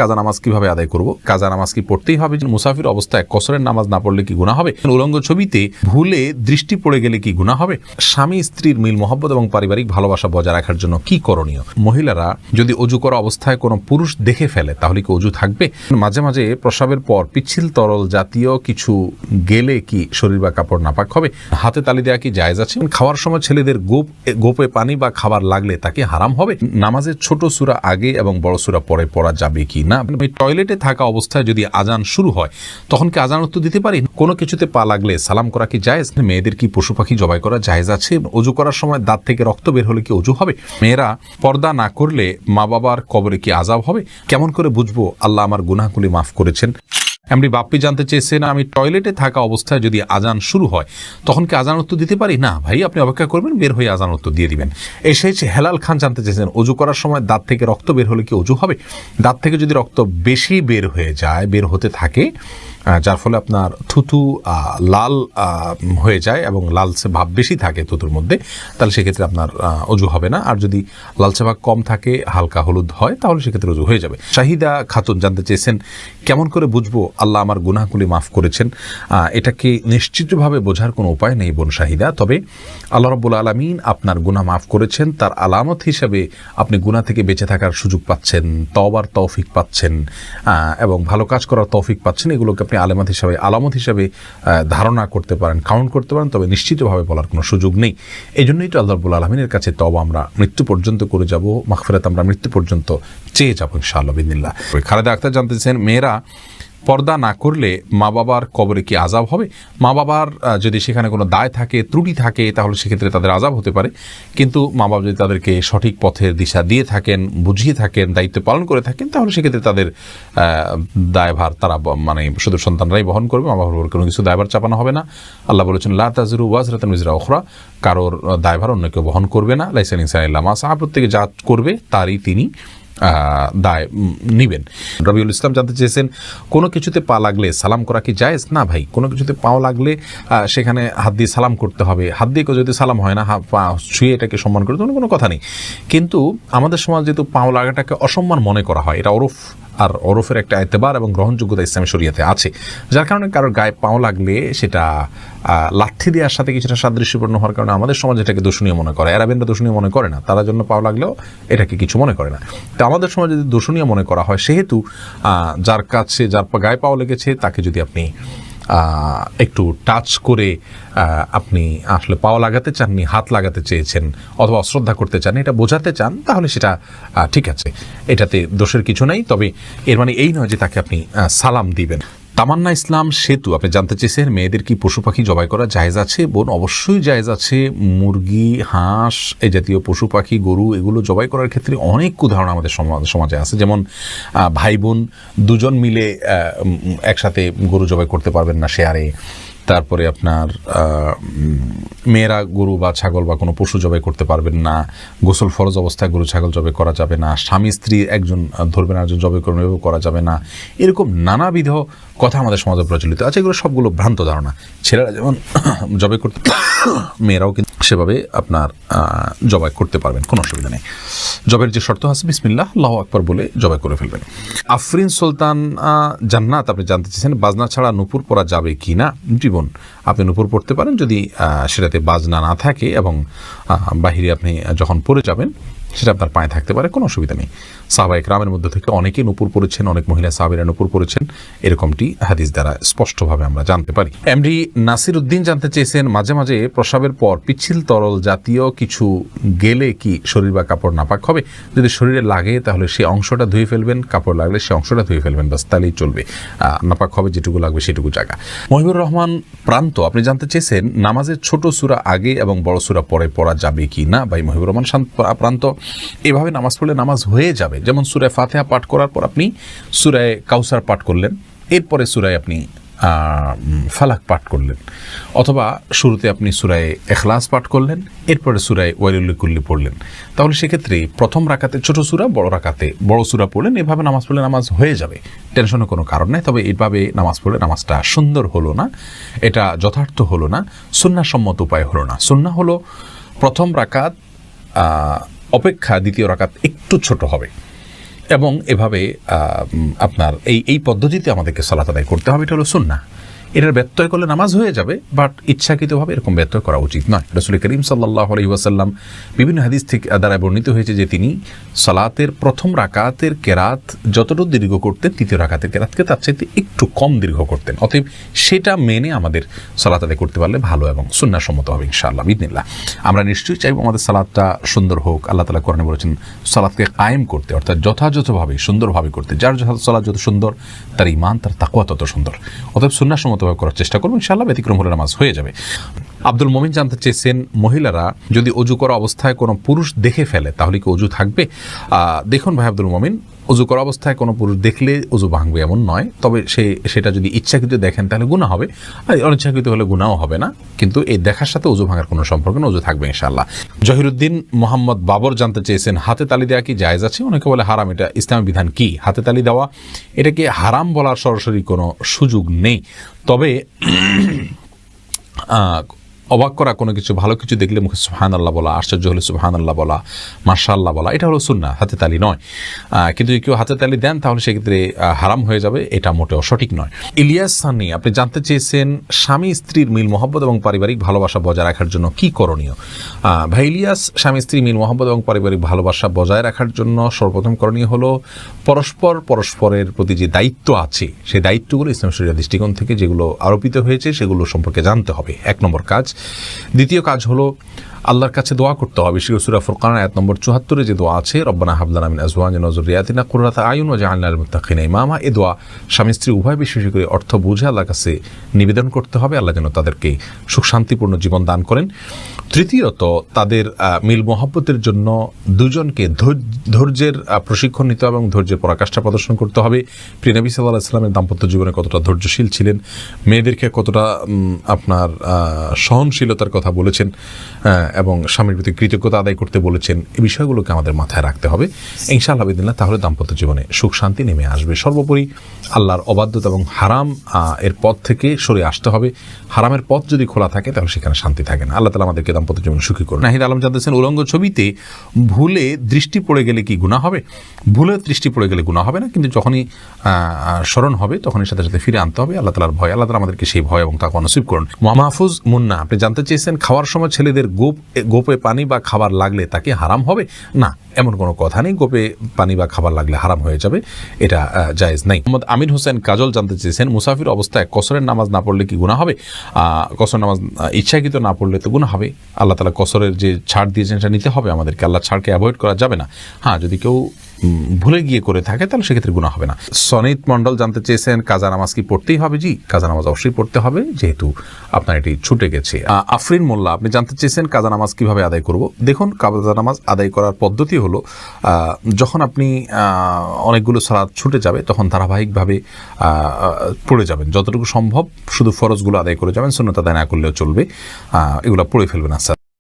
কাজা নামাজ কিভাবে আদায় করব? কাজা নামাজ কি পড়তেই হবে? মুসাফির অবস্থায় কসরের নামাজ না পড়লে কি গুনাহ হবে? উলঙ্গ ছবিতে ভুলে দৃষ্টি পড়ে গেলে কি গুনাহ হবে? স্বামী স্ত্রীর মিল মহব্বত এবং পারিবারিক ভালোবাসা বজায় রাখার জন্য কি করণীয়? মহিলারা যদি অজু করা অবস্থায় কোনো পুরুষ দেখে ফেলে তাহলে কি অজু থাকবে? মাঝে মাঝে প্রস্রাবের পর পিচ্ছিল তরল জাতীয় কিছু গেলে কি শরীর বা কাপড় নাপাক হবে? হাতে তালি দেওয়া কি জায়েজ আছে? খাওয়ার সময় ছেলেদের গোপে পানি বা খাবার লাগলে তাকে হারাম হবে? নামাজের ছোট সূরা আগে এবং বড় সূরা পরে পড়া যাবে কি না? টয়লেটে থাকা অবস্থায় যদি আজান শুরু হয় তখন কি আজান উত্তর দিতে পারি? কোনো কিছুতে পা লাগলে সালাম করা কি জায়েজ? মেয়েদের কি পশু পাখি জবাই করা জায়েজ আছে? অজু করার সময় দাঁত থেকে রক্ত বের হলে কি অজু হবে? মেয়েরা পর্দা না করলে মা বাবার কবরে কি আযাব হবে? কেমন করে বুঝবো আল্লাহ আমার গুনাহগুলি মাফ করেছেন? এমনি বাপ্পি জানতে চেয়েছেন, আমি টয়লেটে থাকা অবস্থায় যদি আজান শুরু হয় তখন কি আজান উত্তর দিতে পারি? না ভাই, আপনি অপেক্ষা করবেন, বের হয়ে আজান উত্তর দিয়ে দিবেন। এসেছে হেলাল খান জানতে চেয়েছেন, অজু করার সময় দাঁত থেকে রক্ত বের হলে কি অজু হবে? দাঁত থেকে যদি রক্ত বেশি বের হয়ে যায়, বের হতে থাকে, যার ফলে আপনার থুতু লাল হয়ে যায় এবং লালচে ভাব বেশি থাকে থুতুর মধ্যে, তাহলে সেক্ষেত্রে আপনার অজু হবে না। আর যদি লালচে ভাব কম থাকে, হালকা হলুদ হয়, তাহলে সেক্ষেত্রে অজু হয়ে যাবে। শাহিদা খাতুন জানতে চেয়েছেন, কেমন করে বুঝবো আল্লাহ আমার গুনাহগুলি মাফ করেছেন? এটাকে নিশ্চিতভাবে বোঝার কোনো উপায় নেই বোন শাহিদা, তবে আল্লাহ রাব্বুল আলামিন আপনার গুনাহ মাফ করেছেন তার আলামত হিসাবে আপনি গুনাহ থেকে বেঁচে থাকার সুযোগ পাচ্ছেন, তওবার তৌফিক পাচ্ছেন এবং ভালো কাজ করার তৌফিক পাচ্ছেন। এগুলোকে আপনি আলামত হিসাবে ধারণা করতে পারেন, কাউন্ট করতে পারেন, তবে নিশ্চিতভাবে বলার কোনো সুযোগ নেই। এই জন্যই তো আল্লাহ রাব্বুল আলামিনের কাছে তওবা আমরা মৃত্যু পর্যন্ত করে যাব, মাগফিরাত আমরা মৃত্যু পর্যন্ত চেয়ে যাব ইনশাআল্লাহ বিদিনিল্লাহ। খালেদা আক্তার জানতেছেন, মেয়েরা পর্দা না করলে মা বাবার কবরে কি আযাব হবে? মা বাবার যদি সেখানে কোনো দায় থাকে, ত্রুটি থাকে, তাহলে সেক্ষেত্রে তাদের আযাব হতে পারে। কিন্তু মা বাবা যদি তাদেরকে সঠিক পথের দিশা দিয়ে থাকেন, বুঝিয়ে থাকেন, দায়িত্ব পালন করে থাকেন, তাহলে সেক্ষেত্রে তাদের দায়ভার তারা মানে শুধু সন্তানরাই বহন করবে, মা বাবার কোনো কিছু দায়ভার চাপানো হবে না। আল্লাহ বলেছেন, লা তাযিরু ওয়াজরাতুন উযরা উখরা, কারোর দায়ভার অন্য কেউ বহন করবে না। লাইসা লিনসানিন ইল্লা মা সাআ, প্রত্যেকে যা করবে তারই তিনি দায় নিবেন। রবিউল ইসলাম জানতে চেয়েছেন, কোনো কিছুতে পা লাগলে সালাম করা কি জায়েজ? না ভাই, কোনো কিছুতে পাও লাগলে সেখানে হাত দিয়ে সালাম করতে হবে। হাত দিয়ে যদি সালাম হয় না, পা ছুঁয়ে এটাকে সম্মান করতে কোনো কথা নেই। কিন্তু আমাদের সমাজ যেহেতু পাও লাগাটাকে অসম্মান মনে করা হয়, এটা ওরফ, আর ওরফের একটা এতেবার এবং গ্রহণযোগ্যতা ইসলামী শরীয়তে আছে, যার কারণে কারোর গায়ে পাও লাগলে সেটা লাথি দেওয়ার সাথে কিছুটা সাদৃশ্যপূর্ণ হওয়ার কারণে আমাদের সমাজ এটাকে দূষণীয় মনে করে। আরবেনরা দূষণীয় মনে করে না, তারা জন্য পাও লাগলেও এটাকে কিছু মনে করে না। তো আমাদের সমাজে যদি দূষণীয় মনে করা হয়, সেহেতু যার কাছে যার গায়ে পাও লেগেছে তাকে যদি আপনি একটু টাচ করে আপনি আসলে পাও লাগাতে চাননি, হাত লাগাতে চেয়েছেন অথবা অশ্রদ্ধা করতে চান, এটা বোঝাতে চান, তাহলে সেটা ঠিক আছে, এটাতে দোষের কিছু নেই। তবে এর মানে এই নয় যে তাকে আপনি সালাম দিবেন। তামান্না ইসলাম সেতু আপনি জানতে চেয়েছেন, মেয়েদের কি পশু পাখি জবাই করা জায়েজ আছে? বোন, অবশ্যই জায়েজ আছে। মুরগি, হাঁস, এই জাতীয় পশু পাখি, গরু, এগুলো জবাই করার ক্ষেত্রে অনেক উদাহরণ আমাদের সমাজে আছে। যেমন ভাই বোন দুজন মিলে একসাথে গরু জবাই করতে পারবেন না শেয়ারে। তারপরে আপনার মেয়েরা গরু বা ছাগল বা কোনো পশু জবাই করতে পারবেন না। গোসল ফরজ অবস্থায় গরু ছাগল জবাই করা যাবে না। স্বামী স্ত্রী একজন ধরবেন, একজন জবাই করবেন, এভাবে করা যাবে না। এরকম নানাবিধ কথা আমাদের সমাজে প্রচলিত আছে। এগুলো সবগুলো ভ্রান্ত ধারণা। ছেলেরা যেমন জবাই করতে, মেয়েরাও কিন্তু সেভাবে আপনার জবাই করতে পারবেন, কোনো অসুবিধা নেই। জবের যে শর্ত আছে, বিসমিল্লাহ আল্লাহু আকবার বলে জবাই করে ফেলবেন। আফরিন সুলতান জান্নাত আপনি জানতে চেয়েছেন, বাজনা ছাড়া নূপুর পরা যাবে কি না? জীবন, আপনি নূপুর পড়তে পারেন যদি সেটাতে বাজনা না থাকে এবং বাহিরে আপনি যখন পড়ে যাবেন সেটা আপনার পায়ে থাকতে পারে, কোনো অসুবিধা নেই। সাহাবা ইকরামের মধ্যে থেকে অনেকে নূপুর পড়েছেন, অনেক মহিলা সাহাবীরা নূপুর পড়েছেন, এরকমটি হাদিস দ্বারা স্পষ্টভাবে আমরা জানতে পারি। এমডি নাসির উদ্দিন জানতে চেয়েছেন, মাঝে মাঝে প্রস্রাবের পর পিচ্ছিল তরল জাতীয় কিছু গেলে কি শরীর বা কাপড় নাপাক হবে? যদি শরীরে লাগে তাহলে সেই অংশটা ধুয়ে ফেলবেন, কাপড় লাগলে সেই অংশটা ধুয়ে ফেলবেন, বাস, তাহলেই চলবে। নাপাক হবে যেটুকু লাগবে সেটুকু জায়গা। মহিবুর রহমান প্রান্ত আপনি জানতে চেয়েছেন, নামাজের ছোট সূরা আগে এবং বড় সূরা পরে পড়া যাবে কি না? ভাই মহিবুর রহমান প্রান্ত, এভাবে নামাজ পড়লে নামাজ হয়ে যাবে। যেমন সূরা ফাতিহা পাঠ করার পর আপনি সূরা কাউসার পাঠ করলেন, এরপরে সূরায় আপনি ফালাক পাঠ করলেন, অথবা শুরুতে আপনি সূরা ইখলাস পাঠ করলেন, এরপরে সূরা ওয়াইলুল লিকুল্লি পড়লেন, তাহলে সেক্ষেত্রে প্রথম রাকাতে ছোট সূরা, বড় রাকাতে বড় সূরা পড়লেন। এভাবে নামাজ পড়লে নামাজ হয়ে যাবে, টেনশনের কোনো কারণ নেই। তবে এইভাবে নামাজ পড়লে নামাজটা সুন্দর হলো না, এটা যথার্থ হলো না, সুন্নাহসম্মত উপায় হলো না। সুন্নাহ হলো প্রথম রাকাত অপেক্ষা দ্বিতীয় রাকাত একটু ছোট হবে, এবং এভাবে আপনার এই পদ্ধতিতে আমাদেরকে সালাত আদায় করতে হবে, এটা হলো সুন্নাহ। এটার ব্যত্যয় করলে নামাজ হয়ে যাবে, বাট ইচ্ছাকৃতভাবে এরকম ব্যত্যয় করা উচিত নয়। রাসূল করিম সাল্লাল্লাহু আলাইহি ওয়াসাল্লাম বিভিন্ন হাদিস থেকে দ্বারা বর্ণিত হয়েছে যে তিনি সালাতের প্রথম রাকাতের কেরাত যতটুকু দীর্ঘ করতেন, তৃতীয় রাকাতের কেরাতকে তার চাইতে একটু কম দীর্ঘ করতেন। অতএব সেটা মেনে আমাদের সালাত আদায় করতে পারলে ভালো এবং সুন্নাহসম্মত হবে ইনশাআল্লাহ বিইذনিল্লাহ। আমরা নিশ্চয়ই চাইব আমাদের সালাতটা সুন্দর হোক। আল্লাহ তাআলা কোরআনে বলেছেন সালাতকে কায়েম করতে, অর্থাৎ যথাযথভাবে সুন্দরভাবে করতে। যার সালাত যত সুন্দর, তার ঈমান তার তাকওয়া তত সুন্দর। অতএব সুন্নাহসম্মত করার চেষ্টা করবো, ইনশাআল্লাহ ব্যতিক্রম হলে নামাজ হয়ে যাবে। আব্দুল মোমিন জানতে চেয়েছেন, মহিলারা যদি অজু করা অবস্থায় কোনো পুরুষ দেখে ফেলে তাহলে কি অজু থাকবে? দেখুন ভাই আব্দুল মোমিন, অজু করা অবস্থায় কোনো পুরুষ দেখলে অজু ভাঙবে এমন নয়, তবে সেটা যদি ইচ্ছাকৃত দেখেন তাহলে গুনাহ হবে, আর অনিচ্ছাকৃত হলে গুনাহও হবে না। কিন্তু এই দেখার সাথে অজু ভাঙার কোনো সম্পর্ক না, অজু থাকবে ইনশাআল্লাহ। জহিরুদ্দিন মোহাম্মদ বাবর জানতে চেয়েছেন, হাতে তালি দেওয়া কি জায়েজ আছে? অনেকে বলে হারাম, এটা ইসলামের বিধান কি? হাতে তালি দেওয়া এটাকে হারাম বলার সরাসরি কোনো সুযোগ নেই, তবে অবাক করা কোনো কিছু, ভালো কিছু দেখলে মুখে সুবহানাল্লাহ বলা, আশ্চর্য হলে সুবহানাল্লাহ বলা, মাশাআল্লাহ বলা, এটা হলো সুন্নাহ, হাতে তালি নয়। কিন্তু যদি কেউ হাতে তালি দেন তাহলে সেক্ষেত্রে হারাম হয়ে যাবে, এটা মোটেও সঠিক নয়। ইলিয়াস সানি আপনি জানতে চেয়েছেন, স্বামী স্ত্রীর মিল মহব্বত এবং পারিবারিক ভালোবাসা বজায় রাখার জন্য কি করণীয়? ভাই ইলিয়াস, স্বামী স্ত্রী মিল মহব্বত এবং পারিবারিক ভালোবাসা বজায় রাখার জন্য সর্বপ্রথম করণীয় হলো পরস্পরের প্রতি যে দায়িত্ব আছে, সেই দায়িত্বগুলো ইসলাম শরীয়তের দৃষ্টিকোণ থেকে যেগুলো আরোপিত হয়েছে সেগুলো সম্পর্কে জানতে হবে, এক নম্বর কাজ। দ্বিতীয় কাজ হলো আল্লাহর কাছে দোয়া করতে হবে। সূরা ফুরকান আয়াত নম্বর 74 যে দোয়া আছে, রব্বানা হাব লানা মিন আজওয়াজিনা ওয়া যুররিয়াতিনা কুররাতা আয়ুন ওয়াজআলনা লিল মুত্তাকিনা ইমামা, এই দোয়া স্বামী স্ত্রী উভয় বেশি বেশি করে অর্থ বুঝে আল্লাহর কাছে নিবেদন করতে হবে, আল্লাহ যেন তাদেরকে সুখ শান্তিপূর্ণ জীবন দান করেন। তৃতীয়ত, তাদের মিল মহব্বতের জন্য দুজনকে ধৈর্যের প্রশিক্ষণ নিতে হবে এবং ধৈর্যের পরাকাষ্ঠা প্রদর্শন করতে হবে। প্রিয় নবী সাল্লাল্লাহু আলাইহি ওয়াসাল্লামের দাম্পত্য জীবনে কতটা ধৈর্যশীল ছিলেন, মেয়েদেরকে কতটা আপনার সহনশীলতার কথা বলেছেন এবং স্বামীর প্রতি কৃতজ্ঞতা আদায় করতে বলেছেন, এই বিষয়গুলোকে আমাদের মাথায় রাখতে হবে ইনশাআল্লাহ বিদিনিল্লাহ। তাহলে দাম্পত্য জীবনে সুখ শান্তি নেমে আসবে। সর্বোপরি আল্লাহর অবাধ্যতা এবং হারাম এর পথ থেকে সরে আসতে হবে। হারামের পথ যদি খোলা থাকে তাহলে সেখানে শান্তি থাকে না। আল্লাহ তাআলা আমাদেরকে দাম্পত্য জীবন সুখী করুন। নাহিদ আলম জানতেছেন, উলঙ্গ ছবিতে ভুলে দৃষ্টি পড়ে গেলে কি গুনাহ হবে? ভুলে দৃষ্টি পড়ে গেলে গুনাহ হবে না, কিন্তু যখনই স্মরণ হবে তখনই সাথে সাথে ফিরে আনতে হবে। আল্লাহ তাআলার ভয়, আল্লাহ তাআলা আমাদেরকে সেই ভয় এবং তাকওয়া নসিব করুন। মাহফুজ মুন্না আপনি জানতে চেয়েছেন, খাওয়ার সময় ছেলেদের গোপে পানি বা খাবার লাগলে তাকে হারাম হবে? না, এমন কোনো কথা নেই, গোপে পানি বা খাবার লাগলে হারাম হয়ে যাবে, এটা জায়েজ নাই। মোহাম্মদ আমির হোসেন কাজল জানতে চেয়েছেন, মুসাফির অবস্থায় কসরের নামাজ না পড়লে কি গুনাহ হবে? কসর নামাজ ইচ্ছাকৃত না পড়লে তো গুনাহ হবে। আল্লাহ তাআলা কসরের যে ছাড় দিয়েছেন সেটা নিতে হবে আমাদেরকে, আল্লাহ ছাড়কে অ্যাভয়েড করা যাবে না। হ্যাঁ, যদি কেউ ভুলে গিয়ে করে থাকে তাহলে সেক্ষেত্রে গুনাহ হবে না। সনিত মণ্ডল জানতে চেয়েছেন, কাজা নামাজ কি পড়তেই হবে? জি, কাজা নামাজ অবশ্যই পড়তে হবে, যেহেতু আপনার এটি ছুটে গেছে। আফরিন মোল্লা আপনি জানতে চেয়েছেন, কাজা নামাজ কিভাবে আদায় করব? দেখুন, কাজা নামাজ আদায় করার পদ্ধতি হলো, যখন আপনি অনেকগুলো সালাত ছুটে যাবে তখন ধারাবাহিকভাবে পড়ে যাবেন, যতটুকু সম্ভব শুধু ফরজগুলো আদায় করে যাবেন, সুন্নাত আদায় না করলেও চলবে, এগুলো পড়ে ফেলবেন। আচ্ছা।